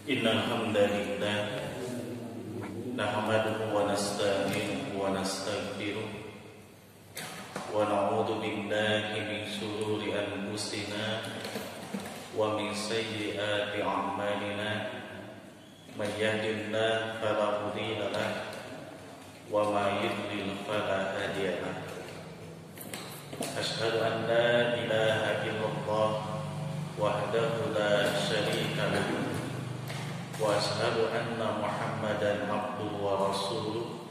Innal hamdalillah nahmaduhu wa nasta'inuhu wa nastaghfiruh wa na'udzu billahi min shururi anfusina wa min sayyiati a'malina may yahdihillahu fala mudilla lahu wa may yudlil fala hadiya lahu. Asyhadu an la ilaha illallah wahdahu la syarika lahu wa asyhadu anna Muhammadan abduhu wa rasuluh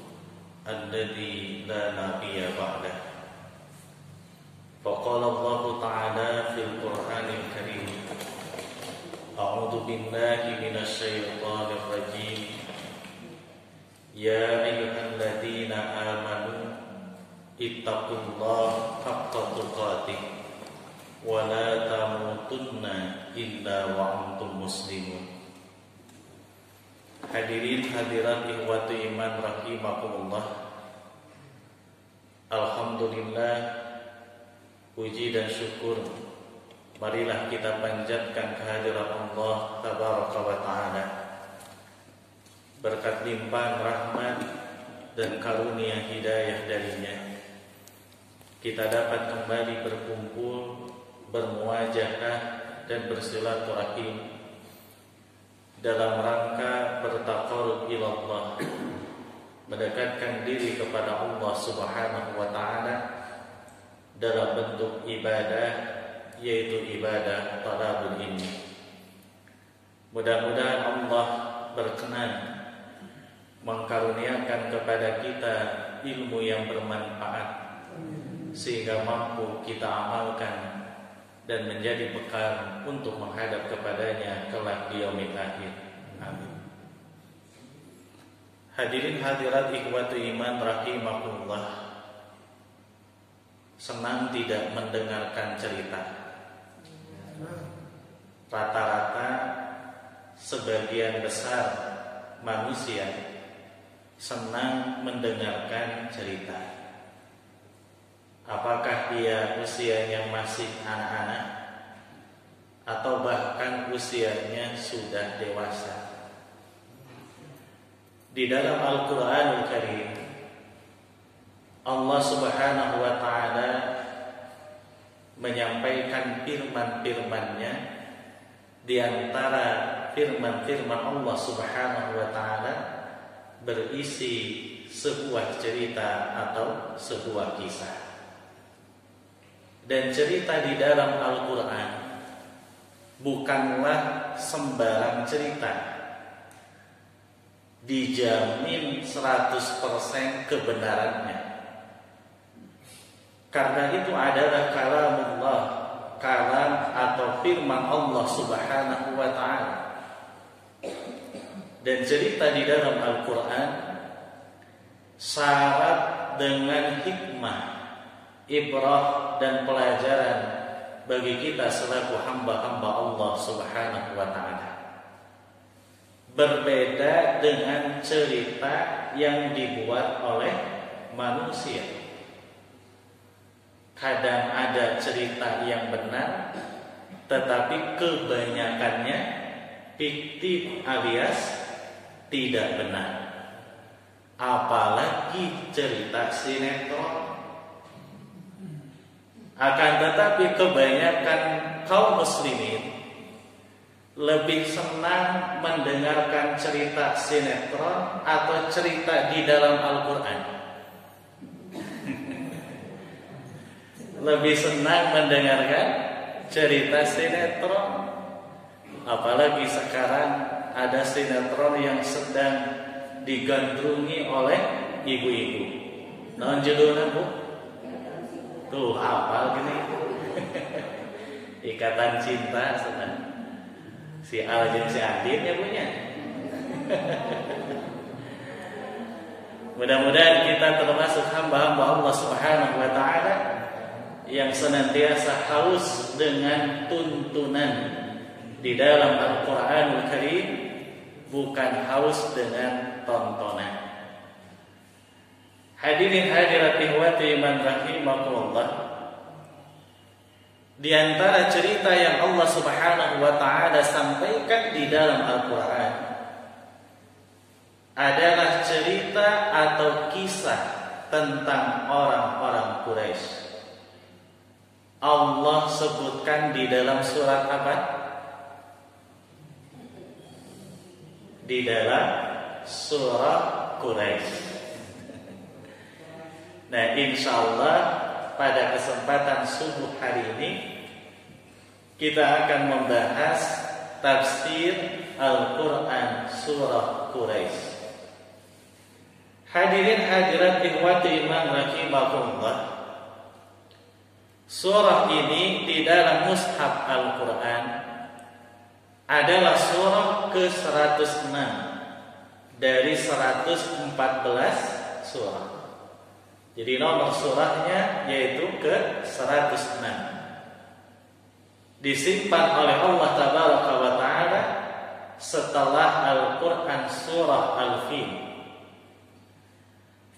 alladzi la nabiyya ba'dah. Faqala Allah ta'ala fil Qur'anil Karim, a'udzu billahi minasy syaithanir rajim. Ya ayyuhalladzina amanu ittaqullaha haqqa tuqatih wa la tamutunna illa wa antum muslimun. Hadirin hadirat ikhwati iman rahimakumullah. Alhamdulillah, puji dan syukur marilah kita panjatkan kehadirat Allah tabaraka wa ta'ala. Berkat limpahan rahmat dan karunia hidayah darinya, kita dapat kembali berkumpul, bermuajahah dan bersilaturahim dalam rangka bertaqarrub ila Allah, mendekatkan diri kepada Allah Subhanahu wa ta'ala dalam bentuk ibadah, yaitu ibadah talabul ilmi. Mudah-mudahan Allah berkenan mengkaruniakan kepada kita ilmu yang bermanfaat sehingga mampu kita amalkan dan menjadi bekal untuk menghadap kepadanya kelak di yaumil akhir. Amin. Hadirin hadirat ikhwati iman rahimakumullah. Senang tidak mendengarkan cerita. Rata-rata sebagian besar manusia senang mendengarkan cerita. Apakah dia usianya masih anak-anak atau bahkan usianya sudah dewasa? Di dalam Al-Qur'anul Karim, Allah Subhanahu wa ta'ala menyampaikan firman-firman-Nya. Di antara firman-firman Allah Subhanahu wa ta'ala berisi sebuah cerita atau sebuah kisah. Dan cerita di dalam Al-Quran bukanlah sembarang cerita, dijamin 100% kebenarannya. Karena itu adalah kalamullah, kalam atau firman Allah Subhanahu wa ta'ala. Dan cerita di dalam Al-Quran syarat dengan hikmah, ibrah dan pelajaran bagi kita selaku hamba-hamba Allah Subhanahu wa ta'ala. Berbeda dengan cerita yang dibuat oleh manusia. Kadang ada cerita yang benar, tetapi kebanyakannya fiktif alias tidak benar. Apalagi cerita sinetron. Akan tetapi kebanyakan kaum muslimin lebih senang mendengarkan cerita sinetron atau cerita di dalam Al-Quran. Lebih senang mendengarkan cerita sinetron. Apalagi sekarang ada sinetron yang sedang digandrungi oleh ibu-ibu. Naon judulnya, Bu? Tuh hafal gini. Ikatan Cinta senang. Si Al jeung si Andin ya punya. Mudah-mudahan kita termasuk hamba-hamba Allah Subhanahu wa ta'ala yang senantiasa haus dengan tuntunan di dalam Al-Qur'anul Karim, bukan haus dengan tontonan. Hadirin hadirat ikhwati iman rahimakumullah. Di antara cerita yang Allah Subhanahu wa taala sampaikan di dalam Al-Qur'an adalah cerita atau kisah tentang orang-orang Quraisy. Allah sebutkan di dalam surat apa? Di dalam surah Quraisy. Nah, insyaallah pada kesempatan subuh hari ini kita akan membahas tafsir Al-Qur'an surah Quraisy. Hadirin hadirat ikhwati iman rahimakumullah. Surah ini di dalam mushaf Al-Qur'an adalah surah ke-106 dari 114 surah. Jadi nomor surahnya yaitu ke-106. Disimpan oleh Allah Tabaraka wa Ta'ala setelah Al-Quran surah Al-Fil.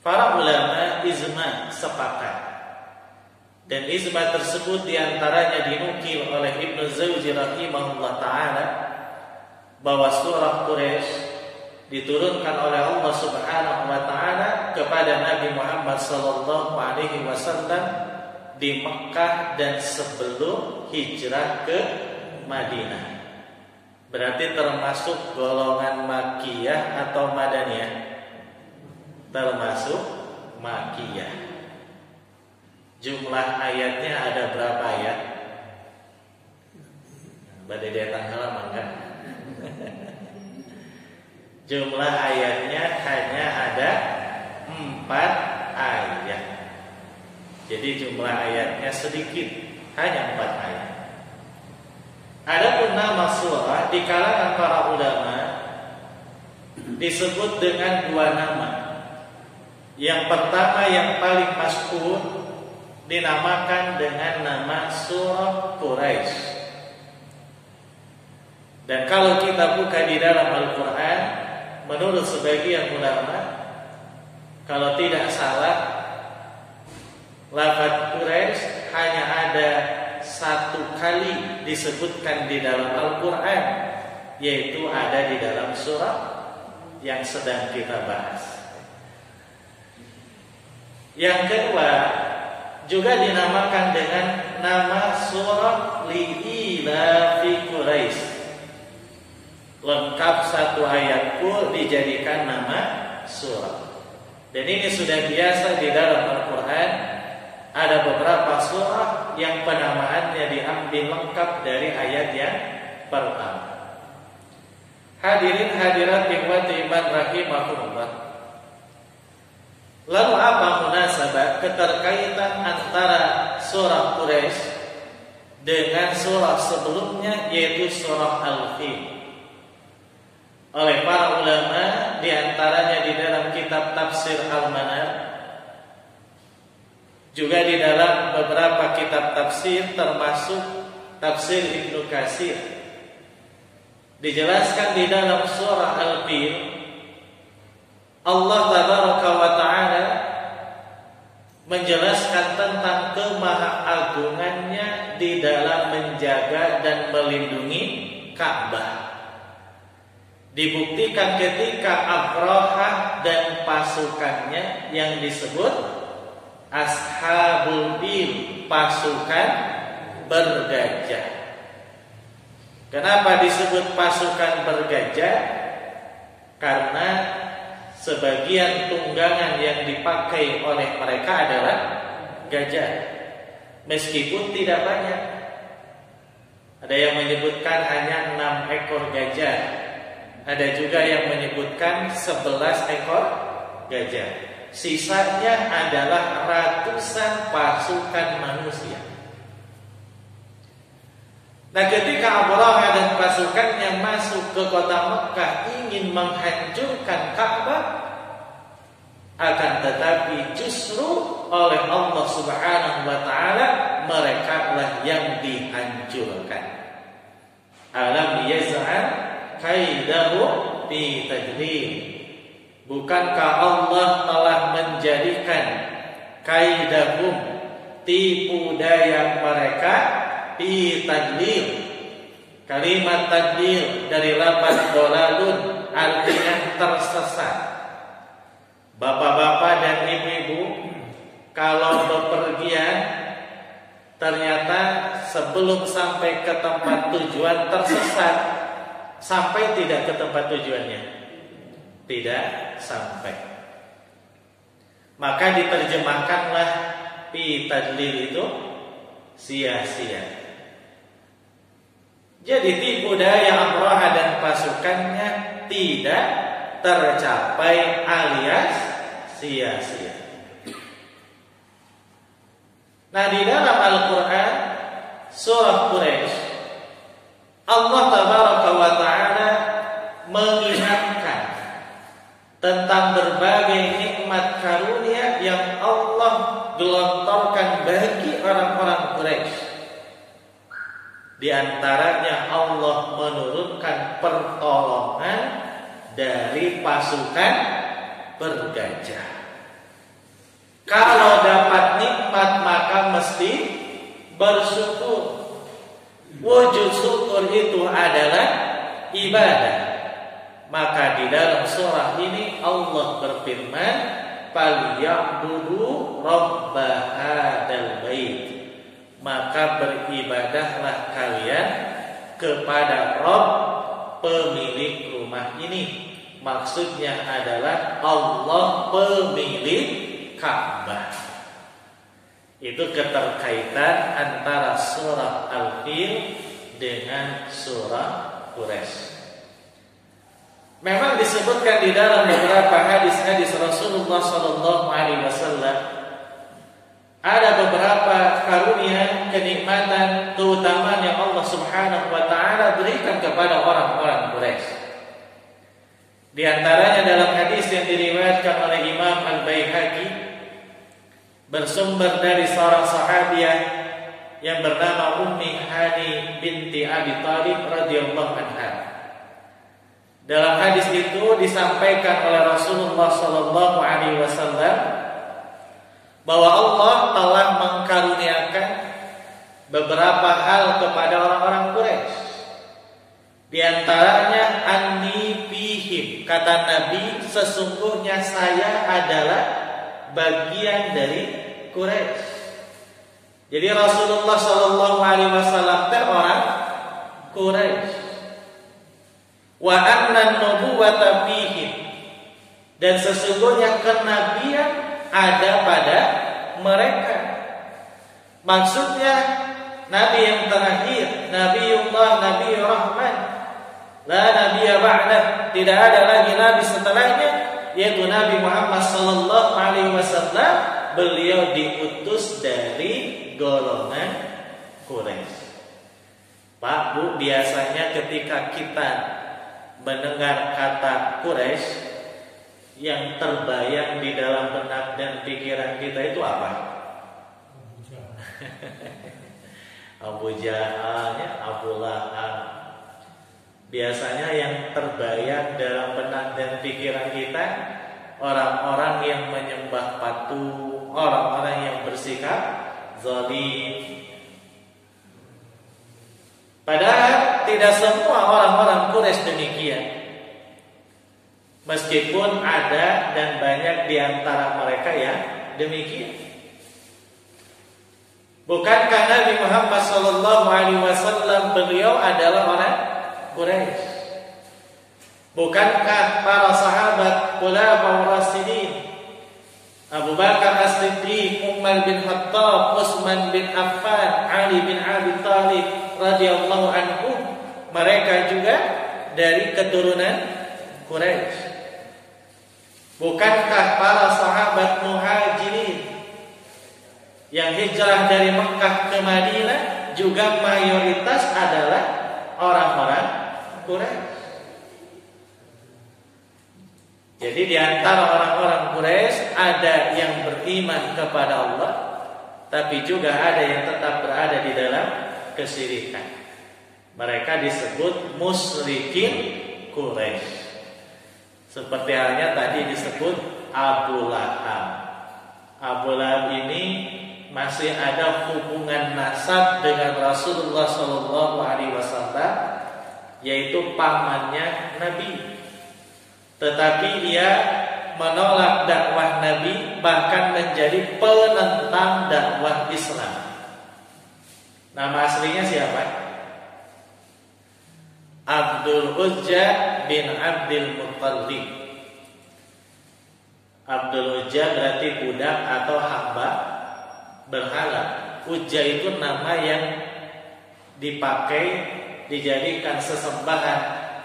Para ulama ijma sepakat, dan ijma tersebut diantaranya dinukil oleh Ibnu Zawji rahimahullah ta'ala bahwa surah Quraisy diturunkan oleh Allah Subhanahu wa taala kepada Nabi Muhammad sallallahu alaihi wasallam di Mekkah dan sebelum hijrah ke Madinah. Berarti termasuk golongan Makkiyah atau Madaniyah? Termasuk Makkiyah. Jumlah ayatnya ada berapa ayat? Badai datang halaman kan? Jumlah ayatnya hanya ada 4 ayat. Jadi jumlah ayatnya sedikit, hanya 4 ayat. Adapun nama surah di kalangan para ulama disebut dengan 2 nama. Yang pertama yang paling masyhur dinamakan dengan nama surah Quraisy. Dan kalau kita buka di dalam Al-Quran, menurut sebagian ulama, kalau tidak salah, lafaz Quraisy hanya ada 1 kali disebutkan di dalam Al-Quran, yaitu ada di dalam surah yang sedang kita bahas. Yang kedua juga dinamakan dengan nama surah Li'ilafi Quraisy. Lengkap 1 ayat pun dijadikan nama surah. Dan ini sudah biasa di dalam Al-Quran. Ada beberapa surah yang penamaannya diambil lengkap dari ayat yang pertama. Hadirin hadirat ikhwati iman rahimahumullah. Lalu apa munasabah keterkaitan antara surah Quraisy dengan surah sebelumnya, yaitu surah Al-Fil? Oleh para ulama, diantaranya di dalam kitab tafsir Al-Manar, juga di dalam beberapa kitab tafsir termasuk tafsir Ibnu Katsir, dijelaskan di dalam surah Al-Fil Allah Tabaraka wa Ta'ala menjelaskan tentang kemahaagungannya di dalam menjaga dan melindungi Ka'bah. Dibuktikan ketika Abrahah dan pasukannya yang disebut Ashabul Fil, pasukan bergajah. Kenapa disebut pasukan bergajah? Karena sebagian tunggangan yang dipakai oleh mereka adalah gajah, meskipun tidak banyak. Ada yang menyebutkan hanya 6 ekor gajah, ada juga yang menyebutkan 11 ekor gajah. Sisanya adalah ratusan pasukan manusia. Nah, ketika Abrahah dan pasukannya masuk ke kota Mekkah ingin menghancurkan Ka'bah, akan tetapi justru oleh Allah Subhanahu wa Ta'ala mereka lah yang dihancurkan. Alam yaz'al kaidahu fi tadlil. Bukankah Allah telah menjadikan kaidahum, tipu daya mereka, fi tadlil. Kalimat tadlil dari lafaz dolalun artinya tersesat. Bapak-bapak dan ibu-ibu, kalau bepergian ternyata sebelum sampai ke tempat tujuan tersesat, sampai tidak ke tempat tujuannya? Tidak sampai. Maka diterjemahkanlah fi tadlil itu sia-sia. Jadi tipu daya Abraha dan pasukannya tidak tercapai alias sia-sia. Nah, di dalam Al-Quran surah Quraisy, Allah Tabaraka wa Ta'ala mengingatkan tentang berbagai nikmat karunia yang Allah gelontorkan bagi orang-orang Quraisy. Di antaranya Allah menurunkan pertolongan dari pasukan bergajah. Kalau dapat nikmat maka mesti bersyukur. Wujud syukur itu adalah ibadah. Maka di dalam surah ini Allah berfirman, "Falyabudu rabb hadzal bait." Maka beribadahlah kalian kepada Rabb pemilik rumah ini. Maksudnya adalah Allah pemilik Ka'bah. Itu keterkaitan antara surah Al-Fil dengan surah Quraisy. Memang disebutkan di dalam beberapa hadis-hadis Rasulullah SAW ada beberapa karunia, kenikmatan, keutamaan yang Allah Subhanahu wa Ta'ala berikan kepada orang-orang Quraisy. Di antaranya dalam hadis yang diriwayatkan oleh Imam Al-Baihaqi bersumber dari seorang sahabiah yang bernama Ummi Hani binti Abi Thalib radhiyallahu anha. Dalam hadis itu disampaikan oleh Rasulullah sallallahu alaihi wasallam bahwa Allah telah mengkaruniakan beberapa hal kepada orang-orang Quraisy. Di antaranya anni fihim, kata Nabi, sesungguhnya saya adalah bagian dari Quraisy. Jadi Rasulullah sallallahu alaihi wasallam itu orang Quraisy. Wa anna nubuwata fihim, dan sesungguhnya kenabian ada pada mereka. Maksudnya Nabi yang terakhir, Nabiullah, Nabi Rahman, la nabiyya ba'dah, tidak ada lagi nabi setelahnya, yaitu Nabi Muhammad sallallahu alaihi wasallam. Beliau diutus dari golongan Quraisy. Pak, Bu, biasanya ketika kita mendengar kata Quraisy, yang terbayang di dalam benak dan pikiran kita itu apa? Abu Jahal, Abu Lahab. Biasanya yang terbayang dalam benak dan pikiran kita orang-orang yang menyembah patung, orang-orang yang bersikap zalim. Padahal tidak semua orang-orang Quraisy demikian. Meskipun ada dan banyak di antara mereka yang demikian. Bukankah Nabi Muhammad SAW beliau adalah orang Quraisy? Bukankah para sahabat Khulafaur Rasyidin, Abu Bakar As-Siddiq, Umar bin Khattab, Utsman bin Affan, Ali bin Abi Thalib radhiyallahu anhu, mereka juga dari keturunan Quraisy? Bukankah para sahabat Muhajirin yang hijrah dari Mekah ke Madinah juga mayoritas adalah orang-orang Quraisy? Jadi di antara orang-orang Quraisy ada yang beriman kepada Allah, tapi juga ada yang tetap berada di dalam kesyirikan. Mereka disebut musyrikin Quraisy. Seperti halnya tadi disebut Abu Lahab. Abu Lahab ini masih ada hubungan nasab dengan Rasulullah Shallallahu Alaihi Wasallam, yaitu pamannya Nabi. Tetapi ia menolak dakwah Nabi, bahkan menjadi penentang dakwah Islam. Nama aslinya siapa? Abdul Uzza bin Abdul Muttalib. Abdul Uzza berarti budak atau hamba berhala. Uzza itu nama yang dipakai, dijadikan sesembahan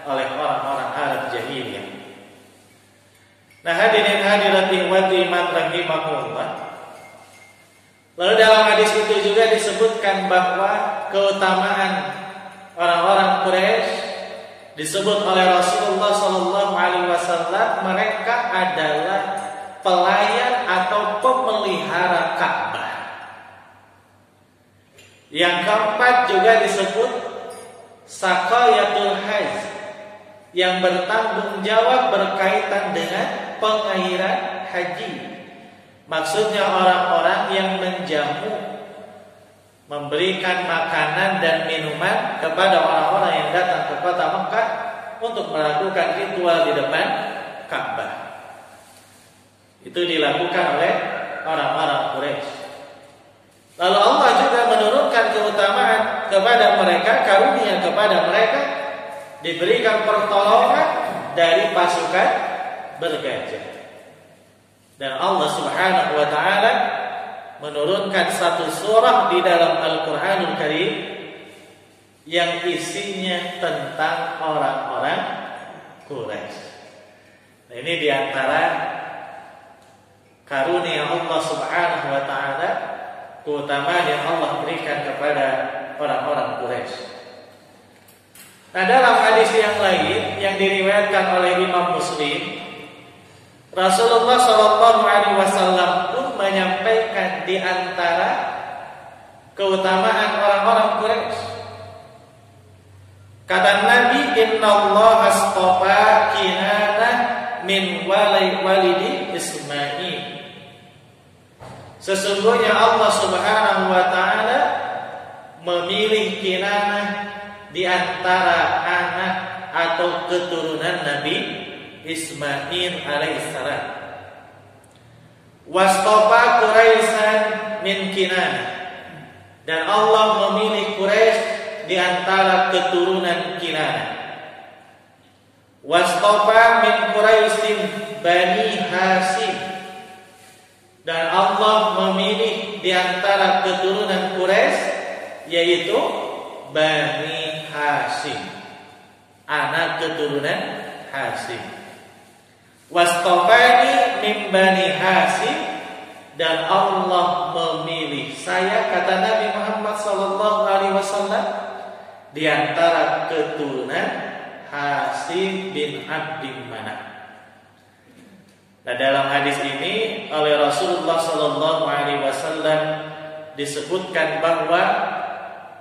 oleh orang-orang Arab jahiliyah. Nah, hadirin hadirat wa iman rahimahullah. Lalu dalam hadis itu juga disebutkan bahwa keutamaan orang-orang Quraisy disebut oleh Rasulullah Sallallahu Alaihi Wasallam, mereka adalah pelayan atau pemelihara Ka'bah. Yang keempat juga disebut Saqayatul Hajj, yang bertanggung jawab berkaitan dengan pengairan haji. Maksudnya orang-orang yang menjamu, memberikan makanan dan minuman kepada orang-orang yang datang ke kota Mekah untuk melakukan ritual di depan Ka'bah. Itu dilakukan oleh orang-orang Quraisy. Lalu Allah juga menurunkan keutamaan kepada mereka, karunia kepada mereka, diberikan pertolongan dari pasukan bergajah. Dan Allah Subhanahu wa taala menurunkan satu surah di dalam Al-Qur'anul Karim yang isinya tentang orang-orang Quraisy. Nah, ini diantara karunia Allah Subhanahu wa taala, keutamaan yang Allah berikan kepada orang-orang Quraisy. Nah, dalam hadis yang lain yang diriwayatkan oleh Imam Muslim, Rasulullah Shallallahu Alaihi Wasallam pun menyampaikan di antara keutamaan orang-orang Quraisy. Kata Nabi, Inna Allah astafa Kinanah min walidi Ismail. Sesungguhnya Allah Subhanahu wa taala memilih Kinanah di antara anak atau keturunan Nabi Ismail alaihissalam. Wastofa Quraisyan min Kinanah, dan Allah memilih Quraisy di antara keturunan Kinanah. Wastofa min Quraisyin Bani Hashim, dan Allah memilih di antara keturunan Quraisy yaitu Bani Hashim, anak keturunan Hashim. Wastofani min Bani Hashim, dan Allah memilih saya, kata Nabi Muhammad sallallahu alaihi wasallam, di antara keturunan Hashim bin Abdi Manaf. Nah, dalam hadis ini oleh Rasulullah sallallahu alaihi wasallam disebutkan bahwa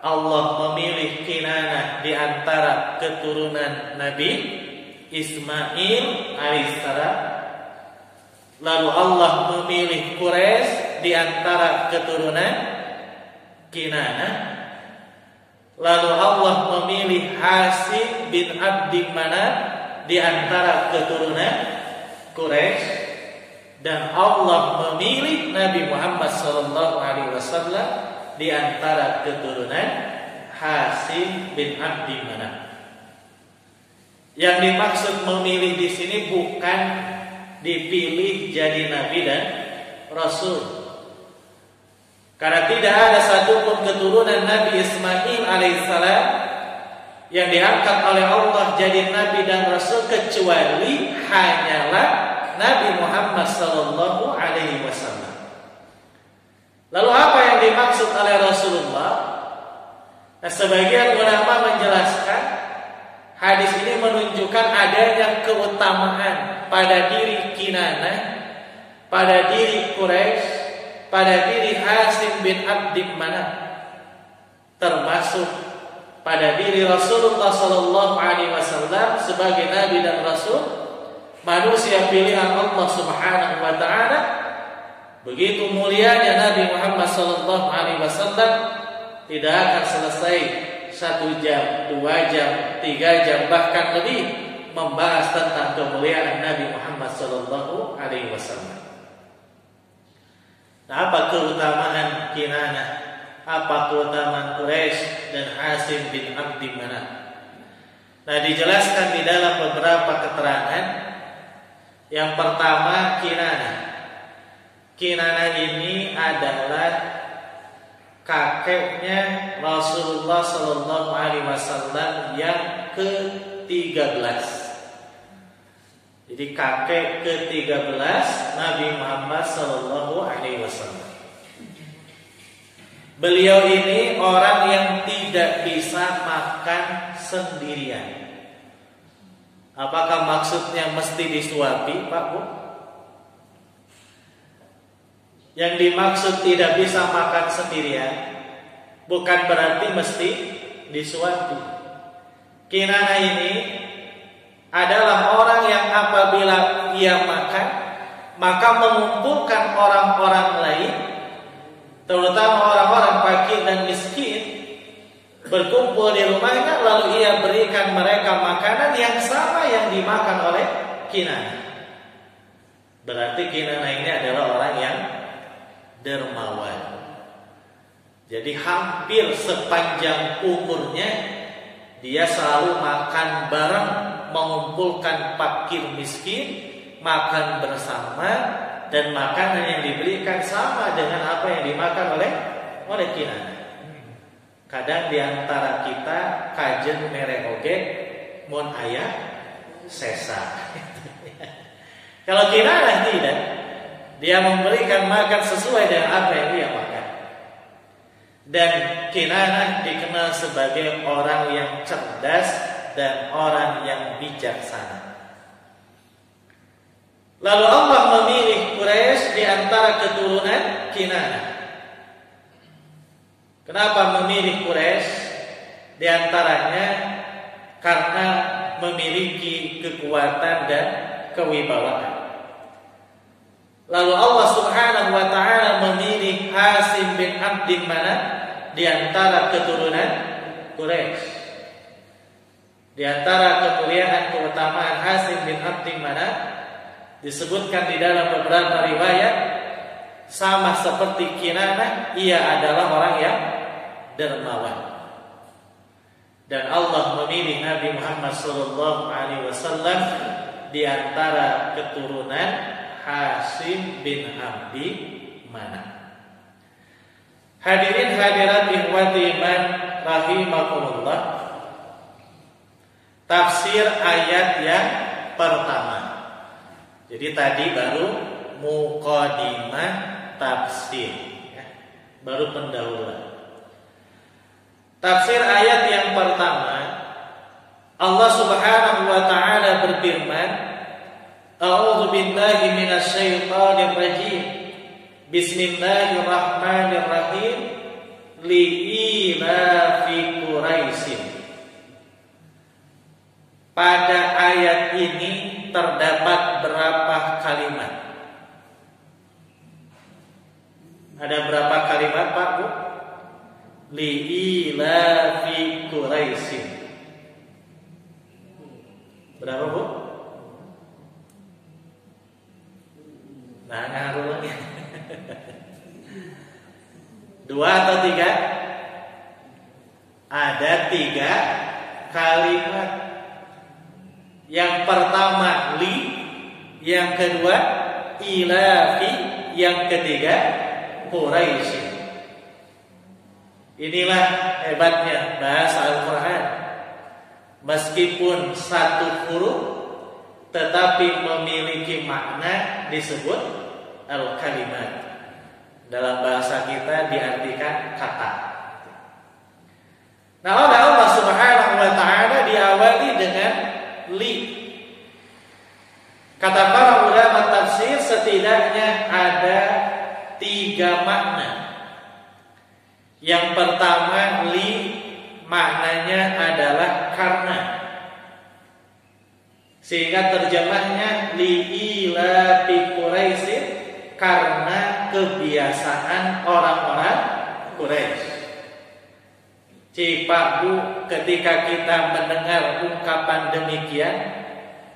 Allah memilih Kinanah di antara keturunan Nabi Ismail alaihissalam. Lalu Allah memilih Quraisy di antara keturunan Kinanah. Lalu Allah memilih Hashim bin Abdi Manaf di antara keturunan Quraisy, dan Allah memilih Nabi Muhammad SAW di antara keturunan Hashim bin Abdi Manaf. Yang dimaksud memilih di sini bukan dipilih jadi nabi dan rasul, karena tidak ada satupun keturunan Nabi Ismail alaihissalam yang diangkat oleh Allah jadi nabi dan rasul kecuali hanyalah Nabi Muhammad sallallahu alaihi wasallam. Lalu apa yang dimaksud oleh Rasulullah? Nah, sebagian ulama menjelaskan hadis ini menunjukkan adanya keutamaan pada diri Kinanah, pada diri Quraisy, pada diri Hashim bin Abdi Manaf, termasuk pada diri Rasulullah sallallahu alaihi wasallam sebagai nabi dan rasul, manusia pilihan Allah Subhanahu wa taala, Begitu mulianya Nabi Muhammad SAW, tidak akan selesai 1 jam, 2 jam, 3 jam, bahkan lebih membahas tentang kemuliaan Nabi Muhammad SAW. Nah, apa keutamaan Kinanah? Apa keutamaan Quraisy dan Hasim bin Abdi Manaf? Nah, dijelaskan di dalam beberapa keterangan. Yang pertama, Kinanah. Kinanah ini adalah kakeknya Rasulullah SAW yang ke-13. Jadi kakek ke-13 Nabi Muhammad SAW. Beliau ini orang yang tidak bisa makan sendirian. Apakah maksudnya mesti disuapi, Pak Bu? Yang dimaksud tidak bisa makan sendirian bukan berarti mesti disuapi. Kinanah ini adalah orang yang apabila ia makan, maka mengumpulkan orang-orang lain, terutama orang-orang fakir dan miskin, berkumpul di rumahnya, lalu ia berikan mereka makanan yang sama yang dimakan oleh Kinanah. Berarti Kinanah ini adalah orang yang dermawan. Jadi hampir sepanjang umurnya dia selalu makan bareng, mengumpulkan fakir miskin, makan bersama, dan makanan yang diberikan sama dengan apa yang dimakan oleh Kinanah. Kadang diantara kita kajen mereoge mon ayah sesa. Kalau Kinanah tidak, dia memberikan makan sesuai dengan apa yang dia makan. Dan Kinanah dikenal sebagai orang yang cerdas dan orang yang bijaksana. Lalu Allah memilih Quraisy di antara keturunan Kinanah. Kenapa memilih Quraisy? Di antaranya karena memiliki kekuatan dan kewibawaan. Lalu Allah Subhanahu wa taala memilih Hasim bin Abdi Manaf di antara keturunan Quraisy. Di antara kemuliaan keutamaan Hasim bin Abdi Manaf disebutkan di dalam beberapa riwayat, sama seperti Kinanah, ia adalah orang yang dermawan. Dan Allah memilih Nabi Muhammad SAW di antara keturunan Hasim bin Abdi Manaf. Hadirin hadirat ikhwati iman rahimakumullah. Tafsir ayat yang pertama. Jadi tadi baru muqaddimah tafsir, baru pendahuluan. Tafsir ayat yang pertama, Allah Subhanahu wa taala berfirman, A'udzu billahi minasyaitonir rajim. Bismillahirrahmanirrahim. Li'ilafi Quraisy. Pada ayat ini terdapat berapa kalimat? Ada berapa kalimat, Pak Bu? Li'ilafi Quraisy. Berapa, Bu? Nah, ngaruh lagi. 2 atau 3? Ada 3 kalimat. Yang pertama li, yang kedua ilafi, yang ketiga Quraisy. Inilah hebatnya bahasa Al-Quran. Meskipun satu huruf, tetapi memiliki makna disebut al-kalimat. Dalam bahasa kita diartikan kata. Nah, oleh Allah Subhanahu wa taala diawali dengan li. Kata para ulama tafsir setidaknya ada 3 makna. Yang pertama li maknanya adalah karena. Sehingga terjemahnya li ila fi Quraisy, karena kebiasaan orang-orang Quraisy. Cipaku, ketika kita mendengar ungkapan demikian,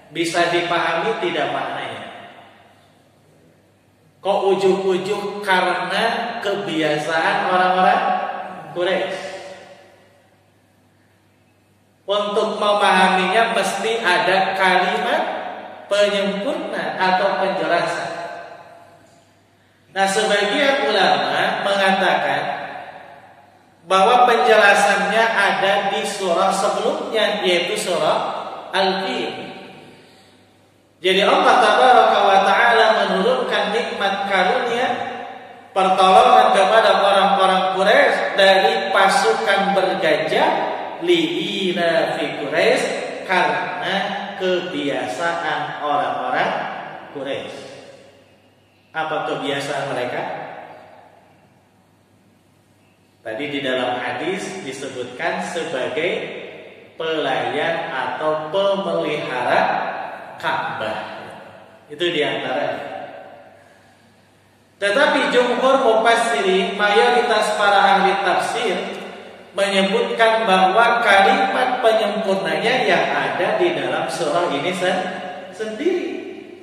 bisa dipahami tidak maknanya? Kok ujuk-ujuk karena kebiasaan orang-orang Quraisy? Untuk memahaminya mesti ada kalimat penyempurna atau penjelasan. Nah, sebagian ulama mengatakan bahwa penjelasannya ada di surah sebelumnya, yaitu surah Al-Fil. Jadi Allah Tabaraka wa Ta'ala menurunkan nikmat karunia pertolongan kepada orang-orang Quraisy dari pasukan bergajah li'ila fi Quraisy, karena kebiasaan orang-orang Quraisy. Apa kebiasaan mereka? Tadi di dalam hadis disebutkan sebagai pelayan atau pemelihara Ka'bah. Itu diantaranya. Tetapi jumhur mufassirin, mayoritas para ahli tafsir menyebutkan bahwa kalimat penyempurnanya yang ada di dalam surah ini sendiri,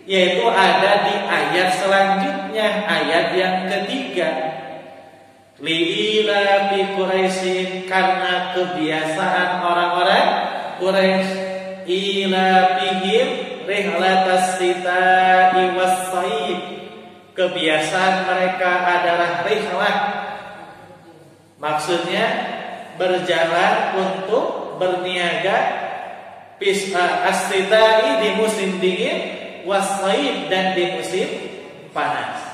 yaitu ada di ayat selanjutnya, ayat yang ketiga. Li'ila fi Quraisyin, karena kebiasaan orang-orang Quraisy, ila fihim rihlatas sita'i was-said, kebiasaan mereka adalah rihlah, maksudnya berjalan untuk berniaga, as-sita'i di musim dingin, was-said dan di musim panas.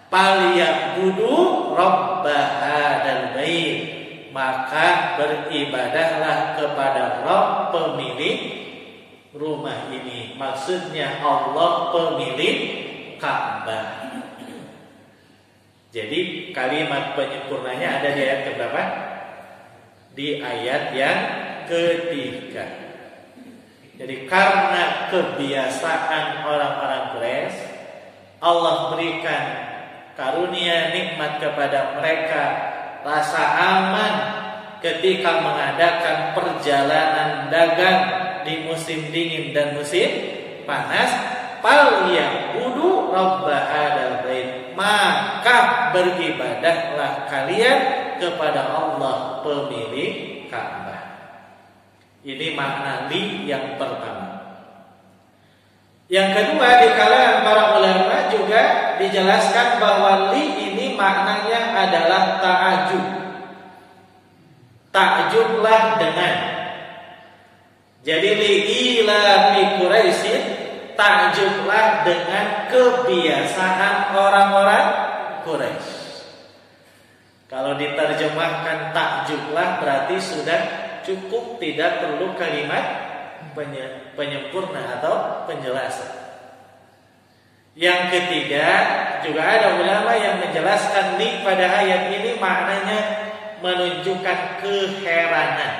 Falyabudu rabb hadzal bait, maka beribadahlah kepada Rabb pemilik rumah ini. Maksudnya Allah pemilik Ka'bah. Jadi kalimat penyempurnanya ada di ayat keberapa? Di ayat yang ketiga. Jadi karena kebiasaan orang-orang Quraisy, Allah berikan karunia nikmat kepada mereka, rasa aman ketika mengadakan perjalanan dagang di musim dingin dan musim panas. Falyabudu rabb hadzal bait, maka beribadahlah kalian kepada Allah pemilik Ka'bah. Ini makna li yang pertama. Yang kedua, di kalangan para ulama juga dijelaskan bahwa li ini maknanya adalah ta'ajub. Takjublah dengan. Jadi li ila fi Quraisyin, takjublah dengan kebiasaan orang-orang Quraisy. Kalau diterjemahkan takjublah berarti sudah cukup, tidak perlu kalimat penyempurna atau penjelasan. Yang ketiga, juga ada ulama yang menjelaskan li pada ayat ini maknanya menunjukkan keheranan.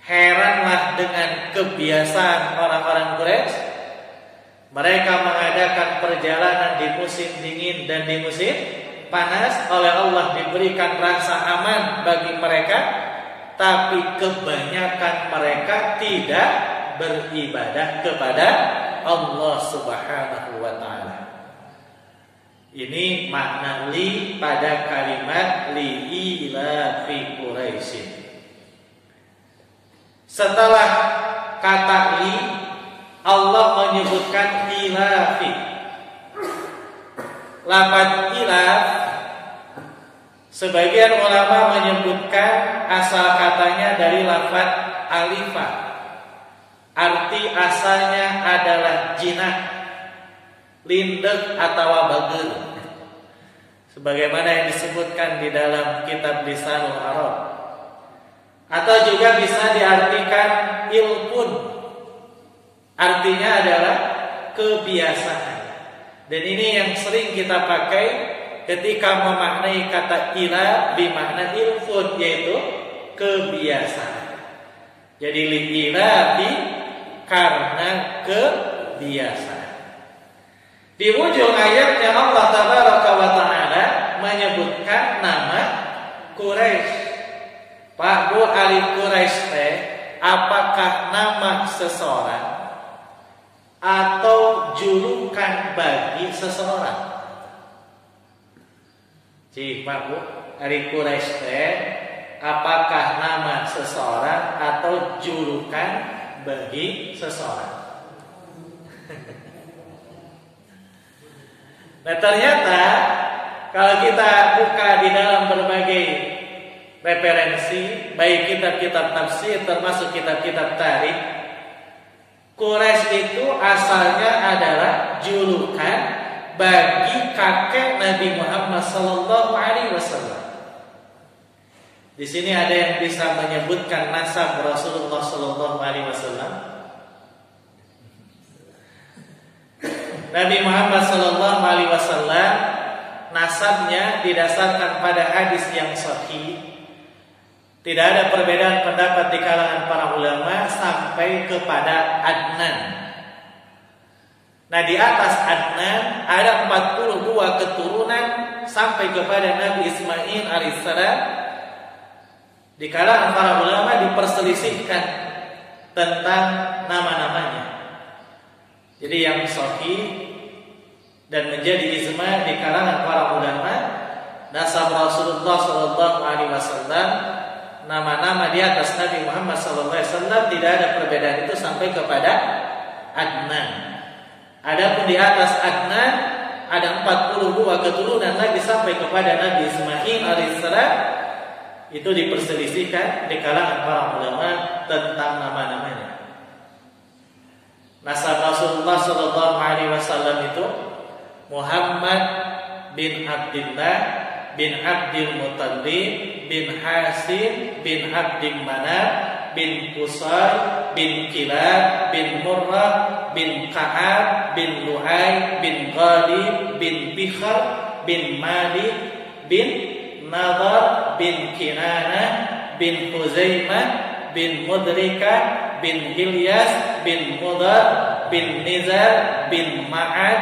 Heranlah dengan kebiasaan orang-orang Quraisy. Mereka mengadakan perjalanan di musim dingin dan di musim panas. Oleh Allah diberikan rasa aman bagi mereka, tapi kebanyakan mereka tidak beribadah kepada Allah Subhanahu wa ta'ala. Ini makna li pada kalimat li ila fi Quraisyin. Setelah kata li, Allah menyebutkan ilafi. Lafaz ilaf, sebagian ulama menyebutkan asal katanya dari lafaz alifah. Arti asalnya adalah jinak, lindek atau bagel, sebagaimana yang disebutkan di dalam kitab Lisanul Arab. Atau juga bisa diartikan ilfun, artinya adalah kebiasaan. Dan ini yang sering kita pakai ketika memaknai kata ila bimakna ilfun, yaitu kebiasaan. Jadi li ila bi karena kebiasaan. Di ujung ayatnya Allah Tabaraka wa Ta'ala menyebutkan nama Quraisy. Pak Bu, alif Quraisy teh apakah nama seseorang atau julukan bagi seseorang? Cik Pak Bu, alif Quraisy teh apakah nama seseorang atau julukan bagi seseorang? Nah ternyata kalau kita buka di dalam berbagai referensi, baik kitab-kitab tafsir termasuk kitab-kitab tarikh, Quraisy itu asalnya adalah julukan bagi kakek Nabi Muhammad SAW. Di sini ada yang bisa menyebutkan nasab Rasulullah SAW. Nabi Muhammad SAW nasabnya didasarkan pada hadis yang sahih. Tidak ada perbedaan pendapat di kalangan para ulama sampai kepada Adnan. Nah di atas Adnan ada 42 keturunan sampai kepada Nabi Ismail alaihissalam. Di kalangan para ulama diperselisihkan tentang nama-namanya. Jadi yang sahih dan menjadi ijma di kalangan para ulama, nasab Rasulullah SAW, nama-nama di atas Nabi Muhammad SAW tidak ada perbedaan itu sampai kepada Adnan. Adapun di atas Adnan ada 42 keturunan lagi sampai kepada Nabi Ismail alaihissalam. Itu diperselisihkan di kalangan para ulama tentang nama-namanya. Nasab Rasulullah SAW itu Muhammad bin Abdullah bin Abdul Muttalib bin Hasim bin Abdul Manaf bin Qusay bin Kilab bin Murrah bin Ka'ab bin Lu'ay bin Ghalib bin Bikhr bin Malik bin Nadar bin Kinanah bin Huzaimah bin Mudrikah bin Hilyas bin Mudar bin Nizar bin Ma'ad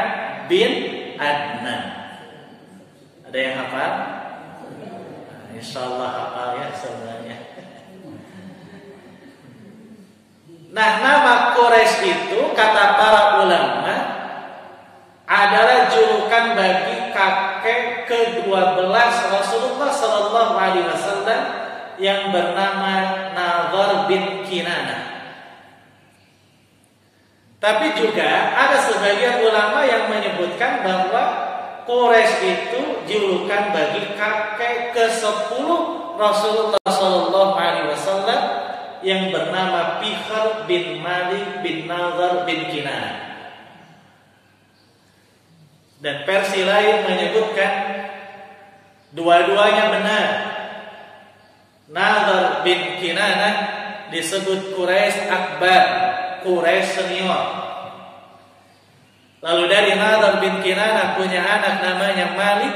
bin Adnan. Ada yang hafal? Insyaallah hafal ya semuanya. Nah, nama Quraisy itu kata para ulama adalah julukan bagi kakek ke-12 Rasulullah SAW yang bernama Nadhar bin Kinanah. Tapi juga ada sebagian ulama yang menyebutkan bahwa Quraisy itu julukan bagi kakek ke-10 Rasulullah SAW yang bernama Bikhr bin Malik bin Nadhar bin Kinanah. Dan versi lain menyebutkan dua-duanya benar. Nadhar bin Kinanah disebut Quraisy Akbar, Quraisy senior. Lalu dari Nadhar bin Kinanah punya anak namanya Malik.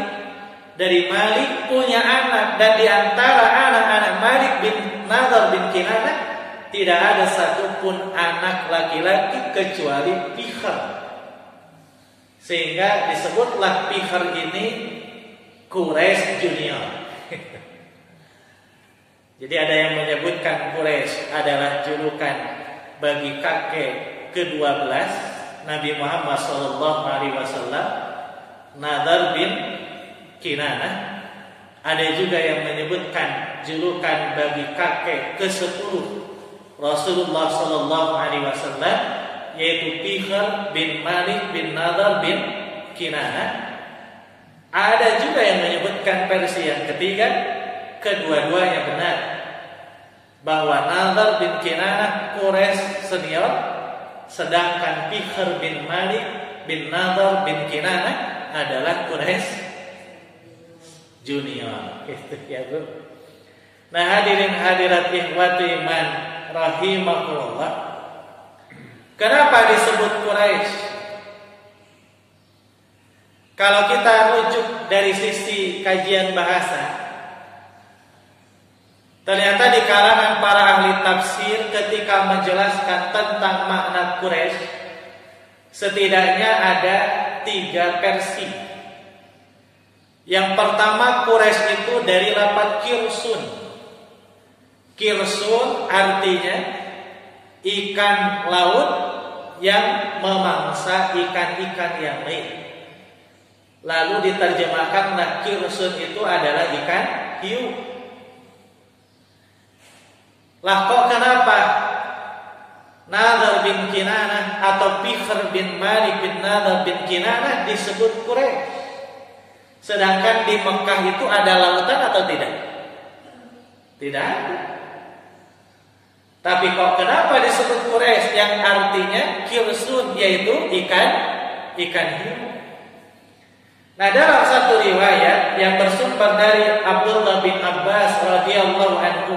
Dari Malik punya anak, dan di antara anak-anak Malik bin Nadhar bin Kinanah tidak ada satupun anak laki-laki kecuali Bikhr. Sehingga disebutlah Bikhr ini Quraisy junior. Jadi ada yang menyebutkan Quraisy adalah julukan bagi kakek ke-12 Nabi Muhammad SAW, Nadhar bin Kinanah. Ada juga yang menyebutkan julukan bagi kakek ke-10 Rasulullah SAW, yaitu Bikhr bin Malik bin Nadhar bin Kinanah. Ada juga yang menyebutkan versi yang ketiga, kedua-duanya benar, bahwa Nadhar bin Kinanah Quraisy senior, sedangkan Bikhr bin Malik bin Nadhar bin Kinanah adalah Quraisy junior. Gitu ya, Bu. Nah, hadirin hadirat ikhwati iman rahimakumullah. Kenapa disebut Quraisy? Kalau kita rujuk dari sisi kajian bahasa, ternyata di kalangan para ahli tafsir ketika menjelaskan tentang makna Quraisy, setidaknya ada 3 3 versi. Yang pertama, Quraisy itu dari lafaz kirsun. Kirsun artinya ikan laut yang memangsa ikan-ikan yang lain. Lalu diterjemahkanlah kirsun itu adalah ikan hiu. Lah kok kenapa Nadhr bin Kinanah atau Bikhr bin Malik bin Nadhr bin Kinanah disebut Quraisy? Sedangkan di Mekah itu ada lautan atau tidak? Tidak ada. Tapi kok kenapa disebut Quraisy yang artinya kirsun, yaitu ikan hiu? Nah, dalam satu riwayat yang bersumber dari Abdullah bin Abbas radhiyallahu anhu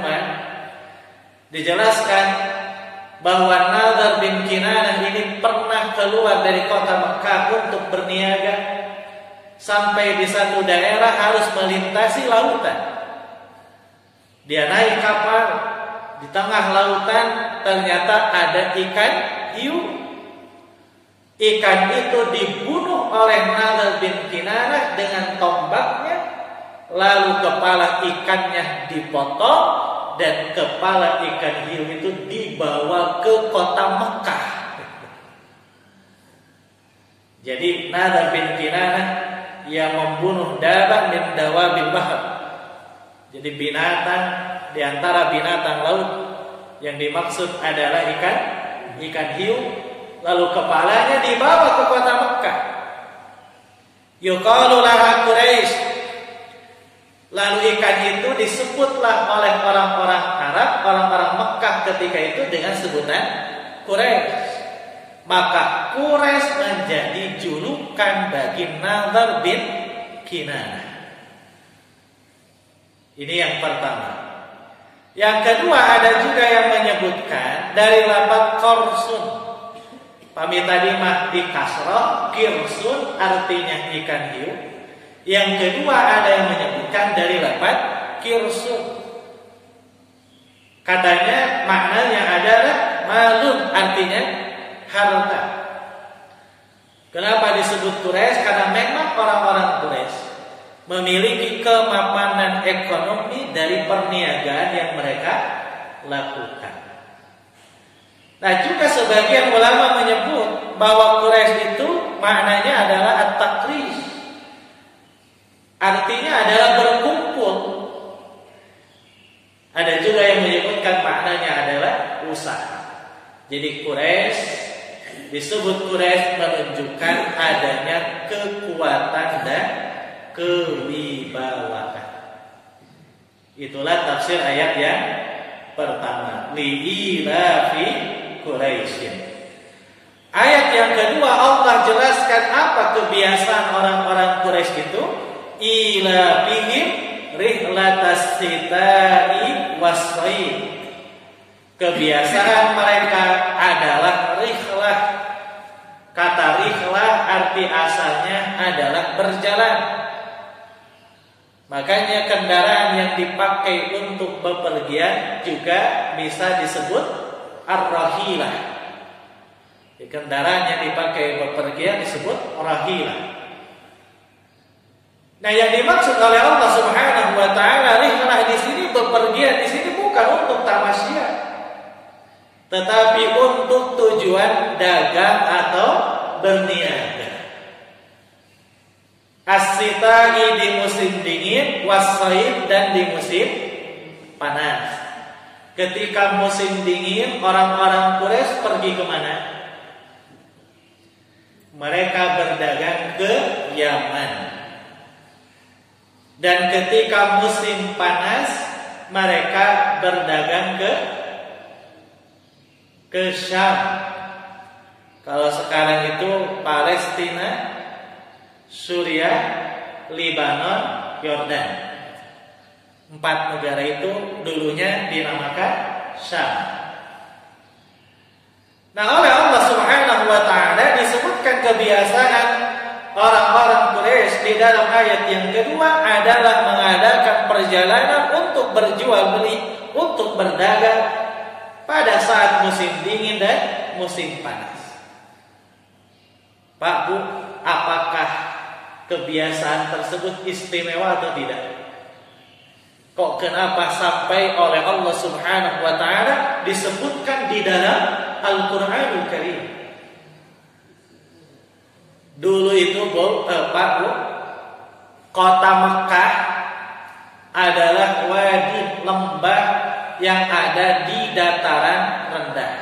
dijelaskan bahwa Nadhr bin Kinanah ini pernah keluar dari kota Mekah untuk berniaga sampai di satu daerah harus melintasi lautan. Dia naik kapal, di tengah lautan ternyata ada ikan hiu. Ikan itu dibunuh oleh Nadhr bin Kinanah dengan tombaknya, lalu kepala ikannya dipotong dan kepala ikan hiu itu dibawa ke kota Mekah. Jadi Nadhr bin Kinanah yang membunuh dabah min dawabil bahr. Jadi binatang di antara binatang laut yang dimaksud adalah ikan hiu. Lalu kepalanya dibawa ke kota Mekah. Yuqalu laha Quraisy. Lalu ikan itu disebutlah oleh orang-orang Arab, orang-orang Mekah ketika itu dengan sebutan Quraisy. Maka Quraisy menjadi julukan bagi Nadhr bin Kinanah. Ini yang pertama. Yang kedua, ada juga yang menyebutkan dari lafaz qarsun. Pami tadi mah di kasroh, kirsun artinya ikan hiu. Yang kedua ada yang menyebutkan dari lafaz kirsun. Katanya maknanya adalah malun, artinya harta. Kenapa disebut Quraisy? Karena memang orang-orang Quraisy memiliki kemapanan ekonomi dari perniagaan yang mereka lakukan. Nah, juga sebagian ulama menyebut bahwa Quraisy itu maknanya adalah at-taqris. Artinya adalah berkumpul. Ada juga yang menyebutkan maknanya adalah usaha. Jadi Quraisy disebut Quraisy menunjukkan adanya kekuatan dan kewibawaan. Itulah tafsir ayat yang pertama. Li'ilafi Quraisy. Ayat yang kedua Allah jelaskan apa kebiasaan orang-orang Quraisy itu. Ila bihim rihlatas sita'i was-shayf. Kebiasaan mereka adalah rihlah. Kata rihlah arti asalnya adalah berjalan. Makanya kendaraan yang dipakai untuk bepergian juga bisa disebut ar-rahilah. Kendaraan yang dipakai bepergian disebut rahilah. Nah, yang dimaksud oleh Allah Subhanahu wa taala rihlah di sini, bepergian di sini bukan untuk tamasya, tetapi untuk tujuan dagang atau berniaga. As-sita'i di musim dingin, was-shayf dan di musim panas. Ketika musim dingin, orang-orang Quraisy pergi kemana? Mereka berdagang ke Yaman. Dan ketika musim panas, mereka berdagang ke Syam. Kalau sekarang itu Palestina, Suriah, Lebanon, Yordan. 4 negara itu dulunya dinamakan Syam. Nah, oleh Allah Subhanahu wa taala disebutkan kebiasaan orang-orang Quraisy di dalam ayat yang kedua adalah mengadakan perjalanan untuk berjual beli, untuk berdagang pada saat musim dingin dan musim panas. Pak, Bu, apakah kebiasaan tersebut istimewa atau tidak? Kok kenapa sampai oleh Allah Subhanahu wa taala disebutkan di dalam Al-Qur'anul Karim? Dulu itu Pak Bu, kota Mekah adalah wadi lembah yang ada di dataran rendah.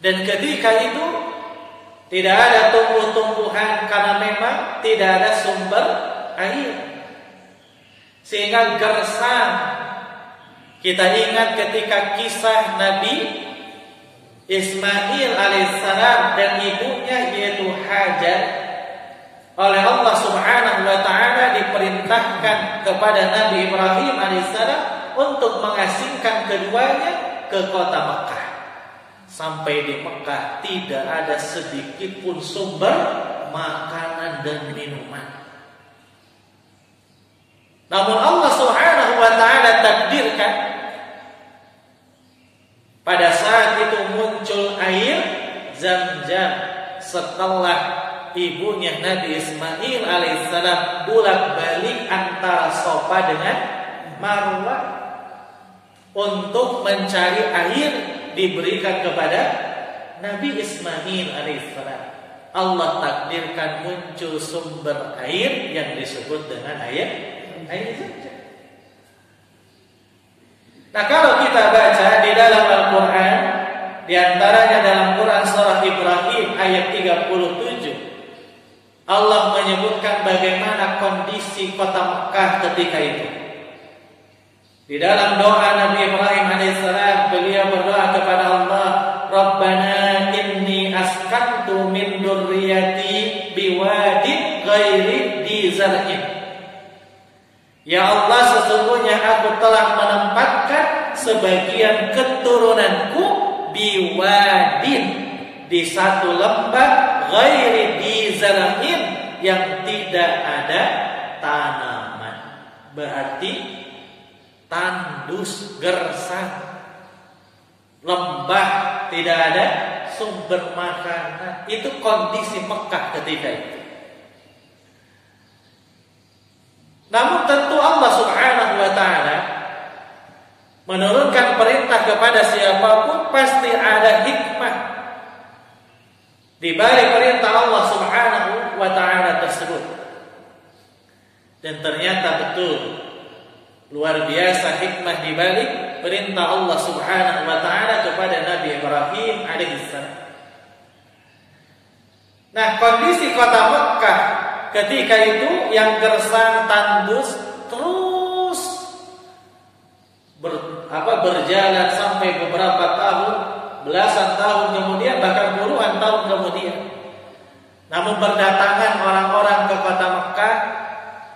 Dan ketika itu tidak ada tumbuh-tumbuhan karena memang tidak ada sumber air. Sehingga gersang. Kita ingat ketika kisah Nabi Ismail alaihissalam dan ibunya yaitu Hajar, oleh Allah Subhanahu wa taala diperintahkan kepada Nabi Ibrahim alaihissalam untuk mengasingkan keduanya ke kota Mekah. Sampai di Mekah tidak ada sedikit pun sumber makanan dan minuman. Namun Allah Subhanahu wa taala takdirkan pada saat itu muncul air Zam-Zam setelah ibunya Nabi Ismail alaihissalam bolak-balik antara Safa dengan Marwah untuk mencari air diberikan kepada Nabi Ismail alaihissalam. Allah takdirkan muncul sumber air yang disebut dengan air Zam-Zam. Nah, kalau kita baca di dalam Al-Quran, di antaranya dalam Quran surah Ibrahim ayat 37, Allah menyebutkan bagaimana kondisi kota Mekah ketika itu. Di dalam doa Nabi Ibrahim alaihissalam, beliau berdoa kepada Allah, Rabbana inni askantu min dzurriyyati biwadin ghairi dzi zar'in. Ya Allah, sesungguhnya aku telah menempatkan sebagian keturunanku biwadin, di satu lembah ghairi dzi zar'in, yang tidak ada tanaman. Berarti tandus, gersang, lembah, tidak ada sumber makanan. Itu kondisi Mekah ketika itu. Namun tentu Allah Subhanahu wa taala menurunkan perintah kepada siapapun pasti ada hikmah di balik perintah Allah Subhanahu wa taala tersebut. Dan ternyata betul luar biasa hikmah di balik perintah Allah Subhanahu wa taala kepada Nabi Ibrahim alaihissalam. Nah, kondisi kota Mekah ketika itu yang gersang, tandus, terus berjalan sampai beberapa tahun, belasan tahun kemudian, bahkan puluhan tahun kemudian. Namun berdatangan orang-orang ke kota Mekah,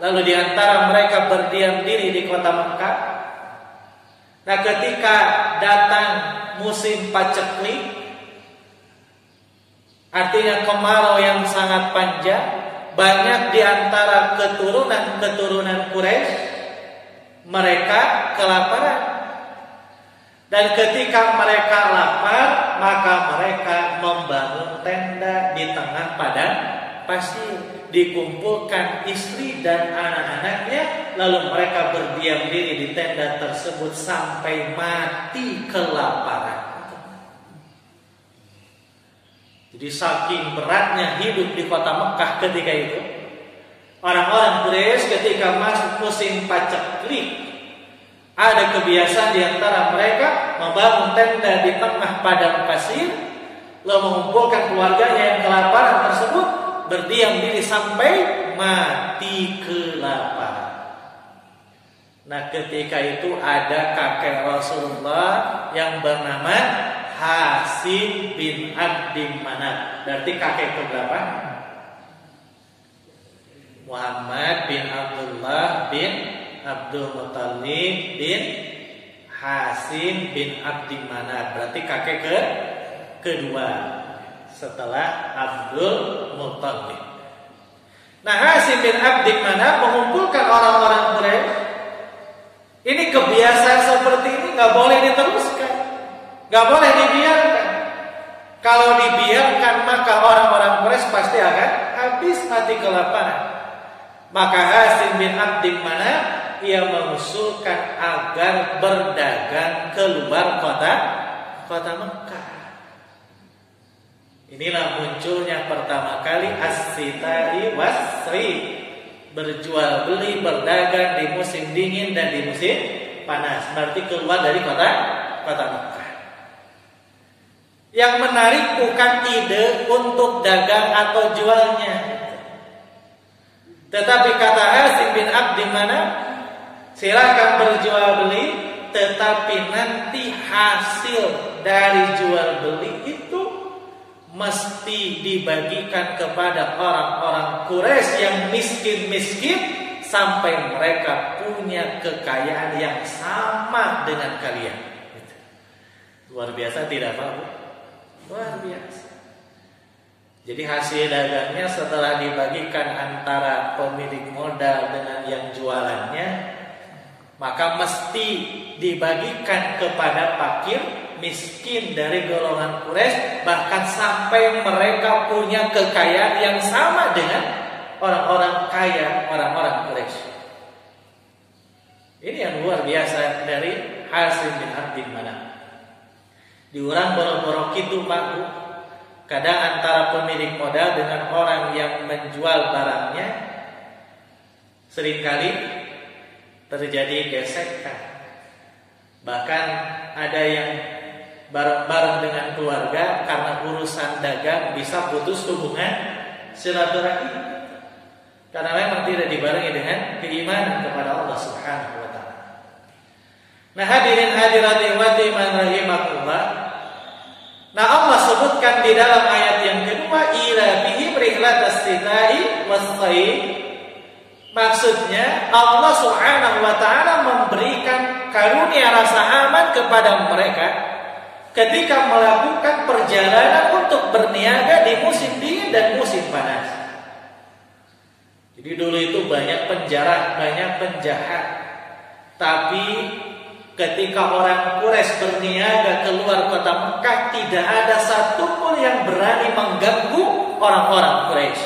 lalu di antara mereka berdiam diri di kota Mekah. Nah, ketika datang musim paceklik, artinya kemarau yang sangat panjang, banyak di antara keturunan Quraisy mereka kelaparan. Dan ketika mereka lapar, maka mereka membangun tenda di tengah padang pasir. Dikumpulkan istri dan anak-anaknya, lalu mereka berdiam diri di tenda tersebut sampai mati kelaparan. Jadi saking beratnya hidup di kota Mekah ketika itu, orang-orang Quraisy ketika masuk musim paceklik, ada kebiasaan di antara mereka membangun tenda di tengah padang pasir, lalu mengumpulkan keluarganya yang kelaparan tersebut, berdiam diri sampai mati kelaparan. Nah, ketika itu ada kakek Rasulullah yang bernama Hasim bin Abdi Manaf. Berarti kakek keberapa? Muhammad bin Abdullah bin Abdul Muttalib bin Hasim bin Abdi Manaf. Berarti kakek kedua setelah Abdul Muttalib. Nah, Hasim bin Abdi Manaf mengumpulkan orang-orang Quraisy. Ini kebiasaan seperti ini nggak boleh diteruskan. Gak boleh dibiarkan. Kalau dibiarkan maka orang-orang Quraisy pasti akan habis mati kelaparan. Maka Hasim bin Abdi Manaf ia mengusulkan agar berdagang keluar kota Mekah. Inilah munculnya pertama kali as-sitai was-sri, berjual beli berdagang di musim dingin dan di musim panas, berarti keluar dari kota Mekah. Yang menarik bukan ide untuk dagang atau jualnya, tetapi kata Hasim bin Abdi Manaf, silakan berjual beli, tetapi nanti hasil dari jual beli itu mesti dibagikan kepada orang-orang Quraisy yang miskin-miskin sampai mereka punya kekayaan yang sama dengan kalian. Luar biasa tidak Pak? Luar biasa. Jadi hasil dagangnya setelah dibagikan antara pemilik modal dengan yang jualannya, maka mesti dibagikan kepada fakir miskin dari golongan Quraisy, bahkan sampai mereka punya kekayaan yang sama dengan orang-orang kaya, orang-orang Quraisy. Ini yang luar biasa dari Hasim bin Abdi Manaf. Diurang boro-boro kitu Pak. Kadang antara pemilik modal dengan orang yang menjual barangnya seringkali terjadi gesekan. Bahkan ada yang bareng-bareng dengan keluarga karena urusan dagang bisa putus hubungan silaturahmi, karena memang tidak dibarengi dengan keimanan kepada Allah Subhanahu wa taala. Nah, hadirin hadirat man rahimakumullah. Nah, Allah sebutkan di dalam ayat yang kedua, ila bihim rihlatas sitai was-sayf. Maksudnya Allah Subhanahu wa taala memberikan karunia rasa aman kepada mereka ketika melakukan perjalanan untuk berniaga di musim dingin dan musim panas. Jadi dulu itu banyak penjara, banyak penjahat. Tapi ketika orang Quraisy berniaga keluar kota Mekah, tidak ada satupun yang berani mengganggu orang-orang Quraisy.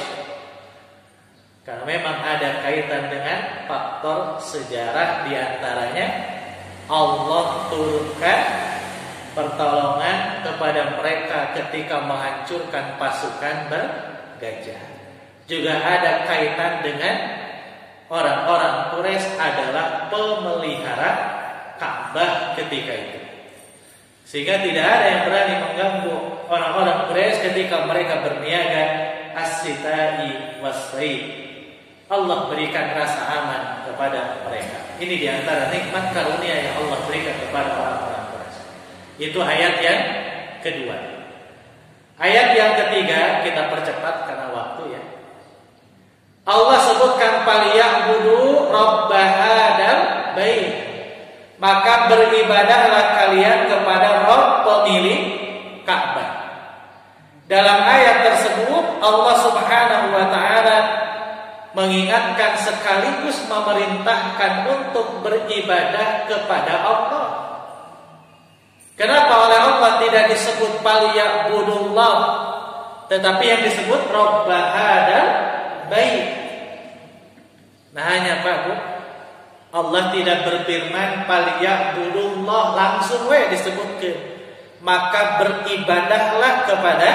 Karena memang ada kaitan dengan faktor sejarah, diantaranya Allah turunkan pertolongan kepada mereka ketika menghancurkan pasukan bergajah. Juga ada kaitan dengan orang-orang Quraisy adalah pemelihara Ka'bah ketika itu, sehingga tidak ada yang berani mengganggu orang-orang Quraisy ketika mereka berniaga as-sitai was-sayf. Allah berikan rasa aman kepada mereka. Ini diantara nikmat karunia yang Allah berikan kepada orang-orang Quraisy. Itu ayat yang kedua. Ayat yang ketiga kita percepat karena waktu ya. Allah sebutkan falyabudu rabb hadzal bait. Maka beribadahlah kalian kepada Rabb pemilik Ka'bah. Dalam ayat tersebut Allah Subhanahu wa taala mengingatkan sekaligus memerintahkan untuk beribadah kepada Allah. Kenapa oleh Allah tidak disebut faliya'budullah, tetapi yang disebut Rabb hadzal bait? Nah, hanya Pak Bu, Allah tidak berfirman faliya'budullah langsung disebutkan, maka beribadahlah kepada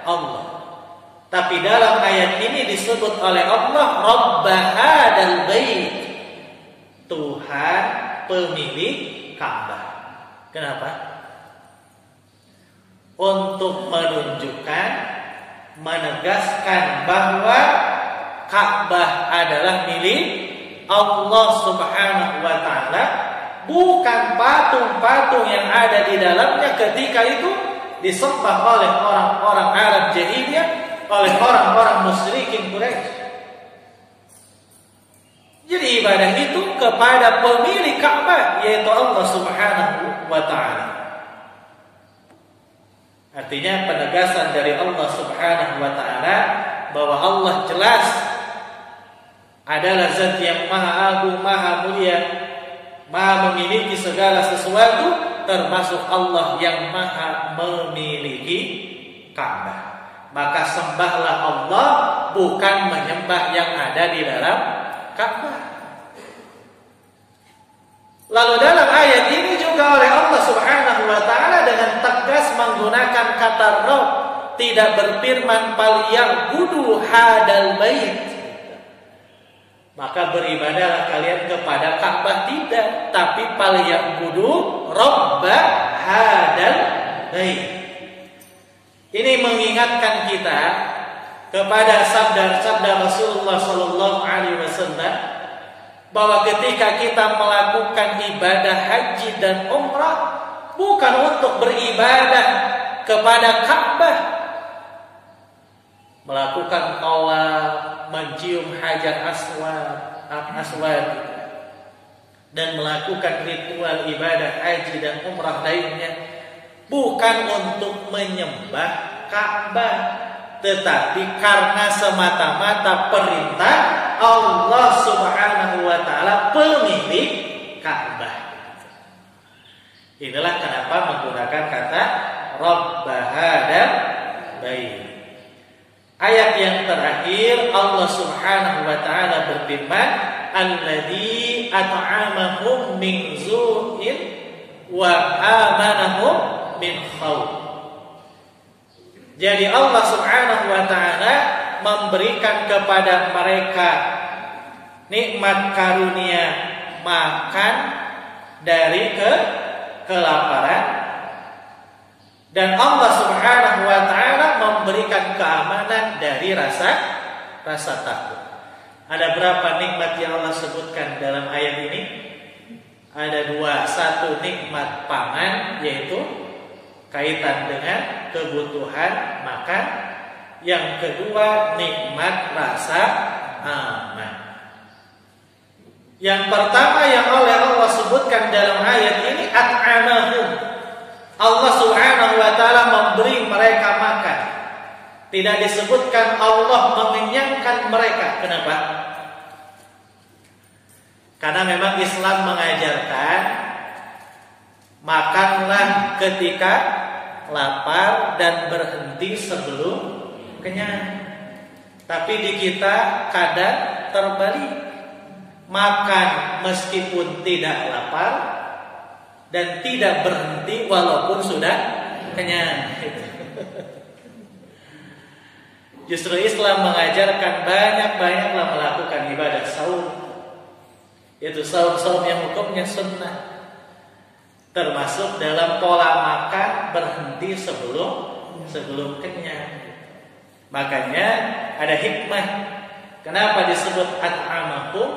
Allah. Tapi dalam ayat ini disebut oleh Allah Rabb hadzal bait, Tuhan pemilik Ka'bah. Kenapa? Untuk menunjukkan, menegaskan bahwa Ka'bah adalah milik Allah Subhanahu wa taala, bukan patung-patung yang ada di dalamnya ketika itu disembah oleh orang-orang Arab jahiliyah, oleh orang-orang musyrikin Quraisy. Jadi ibadah itu kepada pemilik Ka'bah, yaitu Allah Subhanahu wa taala. Artinya penegasan dari Allah Subhanahu wa taala bahwa Allah jelas adalah zat yang maha agung, maha mulia, maha memiliki segala sesuatu, termasuk Allah yang maha memiliki Ka'bah. maka sembahlah Allah, bukan menyembah yang ada di dalam Ka'bah. Lalu dalam ayat ini juga oleh Allah Subhanahu wa taala dengan tegas menggunakan kata Rabb, tidak berfirman falyabudu hadal bait. Maka beribadahlah kalian kepada Ka'bah, tidak, tapi falyabudu rabb hadal bait. Ini mengingatkan kita kepada sabda Rasulullah sallallahu alaihi wasallam bahwa ketika kita melakukan ibadah haji dan umrah bukan untuk beribadah kepada Ka'bah, melakukan tawaf, mencium hajar aswad dan melakukan ritual ibadah haji dan umrah lainnya bukan untuk menyembah Ka'bah, tetapi karena semata-mata perintah Allah Subhanahu wa taala pemilik Ka'bah. Inilah kenapa menggunakan kata Rabb hadzal bait. Ayat yang terakhir Allah Subhanahu wa taala berfirman, "Alladzi at'amahum min zu'in wa amanahum min khauf." Jadi Allah Subhanahu wa taala memberikan kepada mereka nikmat karunia makan dari kelaparan, dan Allah Subhanahu wa taala memberikan keamanan dari rasa takut. Ada berapa nikmat yang Allah sebutkan dalam ayat ini? Ada dua. Satu, nikmat pangan, yaitu kaitan dengan kebutuhan makan. Yang kedua, nikmat rasa aman. Yang pertama yang oleh Allah sebutkan dalam ayat ini, at'amahum. Allah Subhanahu wa taala memberi mereka makan. Tidak disebutkan Allah mengenyangkan mereka. Kenapa? Karena memang Islam mengajarkan makanlah ketika lapar dan berhenti sebelum kenyang. Tapi di kita kadang terbalik, makan meskipun tidak lapar dan tidak berhenti walaupun sudah kenyang. Justru Islam mengajarkan banyak-banyaklah melakukan ibadah saum, yaitu saum-saum yang hukumnya sunnah, termasuk dalam pola makan berhenti sebelum kenyang. Makanya ada hikmah kenapa disebut at'amahum,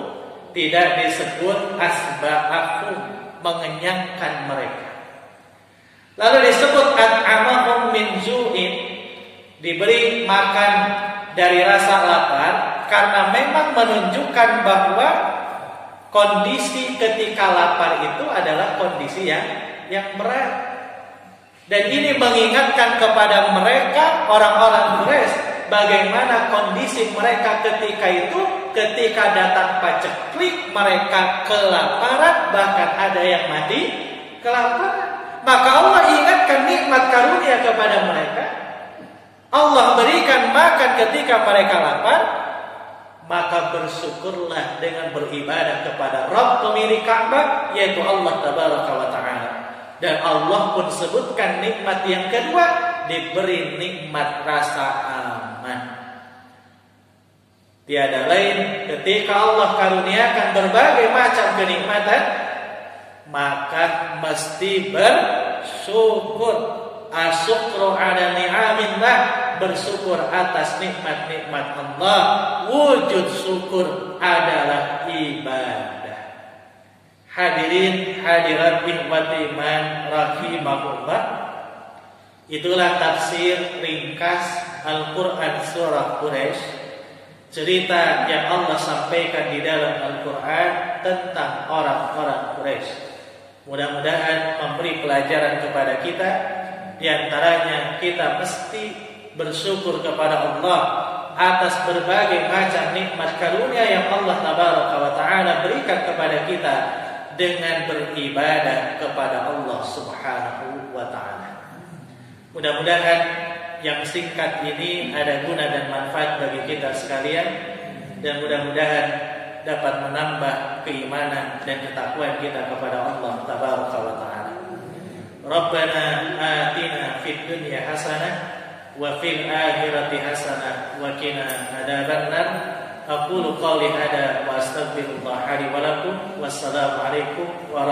tidak disebut asba'ahum, mengenyangkan mereka. Lalu disebut at'amahum min zu'in, diberi makan dari rasa lapar, karena memang menunjukkan bahwa kondisi ketika lapar itu adalah kondisi yang berat. Dan ini mengingatkan kepada mereka, orang-orang Quraisy, bagaimana kondisi mereka ketika itu, ketika datang paceklik, mereka kelaparan, bahkan ada yang mati kelaparan. Maka Allah ingatkan nikmat karunia kepada mereka. Allah berikan makan ketika mereka lapar, maka bersyukurlah dengan beribadah kepada Rabb pemilik Ka'bah, yaitu Allah Tabaraka wa Ta'ala. Dan Allah pun sebutkan nikmat yang kedua, diberi nikmat rasa aman. Tiada lain ketika Allah karuniakan berbagai macam kenikmatan, maka mesti bersyukur. Asyukru ala ni'amillah, bersyukur atas nikmat-nikmat Allah. Wujud syukur adalah ibadah. Hadirin hadirat ikhwati iman rahimahullah, itulah tafsir ringkas Al-Quran surah Quraisy, cerita yang Allah sampaikan di dalam Al-Quran tentang orang-orang Quraisy. Mudah-mudahan memberi pelajaran kepada kita. Di antaranya kita mesti bersyukur kepada Allah atas berbagai macam nikmat karunia yang Allah Tabaraka wa Ta'ala berikan kepada kita dengan beribadah kepada Allah Subhanahu wa Ta'ala. Mudah-mudahan yang singkat ini ada guna dan manfaat bagi kita sekalian, dan mudah-mudahan dapat menambah keimanan dan ketakwaan kita kepada Allah Tabaraka wa Ta'ala. Rabbana atina fid dunya hasanah wa fil akhirati hasanah wa qina adzabannar. Aqulu qawli hada wa astaghfirullah li wa lakum. Wassalamu alaikum warahmatullahi wabarakatuh.